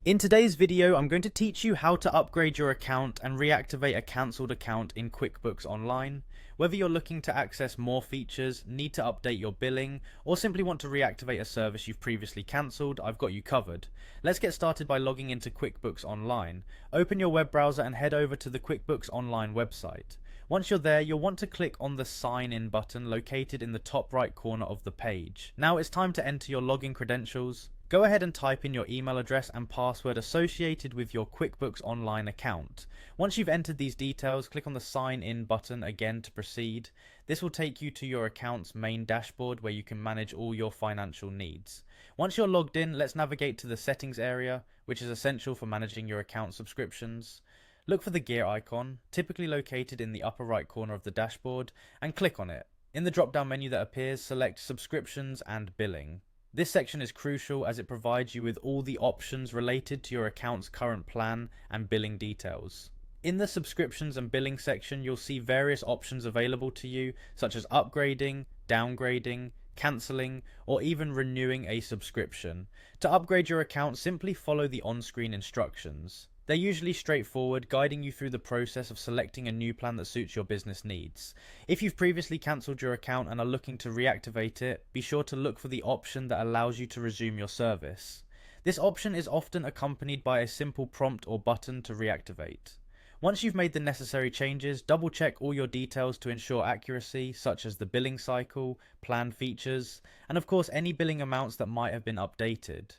In today's video, I'm going to teach you how to upgrade your account and reactivate a cancelled account in QuickBooks Online. Whether you're looking to access more features, need to update your billing, or simply want to reactivate a service you've previously cancelled, I've got you covered. Let's get started by logging into QuickBooks Online. Open your web browser and head over to the QuickBooks Online website. Once you're there, you'll want to click on the Sign In button located in the top right corner of the page. Now it's time to enter your login credentials. Go ahead and type in your email address and password associated with your QuickBooks Online account. Once you've entered these details, click on the Sign In button again to proceed. This will take you to your account's main dashboard where you can manage all your financial needs. Once you're logged in, let's navigate to the Settings area, which is essential for managing your account subscriptions. Look for the gear icon, typically located in the upper right corner of the dashboard, and click on it. In the drop-down menu that appears, select Subscriptions and Billing. This section is crucial as it provides you with all the options related to your account's current plan and billing details. In the subscriptions and billing section, you'll see various options available to you, such as upgrading, downgrading, cancelling, or even renewing a subscription. To upgrade your account, simply follow the on-screen instructions. They're usually straightforward, guiding you through the process of selecting a new plan that suits your business needs. If you've previously cancelled your account and are looking to reactivate it, be sure to look for the option that allows you to resume your service. This option is often accompanied by a simple prompt or button to reactivate. Once you've made the necessary changes, double check all your details to ensure accuracy, such as the billing cycle, plan features, and of course any billing amounts that might have been updated.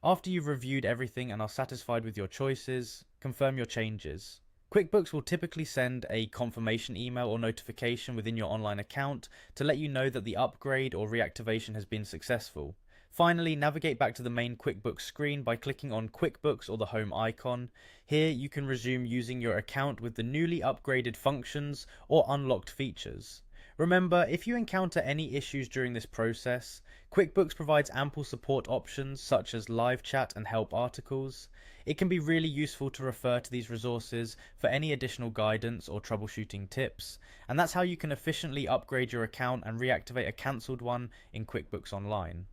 After you've reviewed everything and are satisfied with your choices, confirm your changes. QuickBooks will typically send a confirmation email or notification within your online account to let you know that the upgrade or reactivation has been successful. Finally, navigate back to the main QuickBooks screen by clicking on QuickBooks or the home icon. Here you can resume using your account with the newly upgraded functions or unlocked features. Remember, if you encounter any issues during this process, QuickBooks provides ample support options such as live chat and help articles. It can be really useful to refer to these resources for any additional guidance or troubleshooting tips, and that's how you can efficiently upgrade your account and reactivate a cancelled one in QuickBooks Online.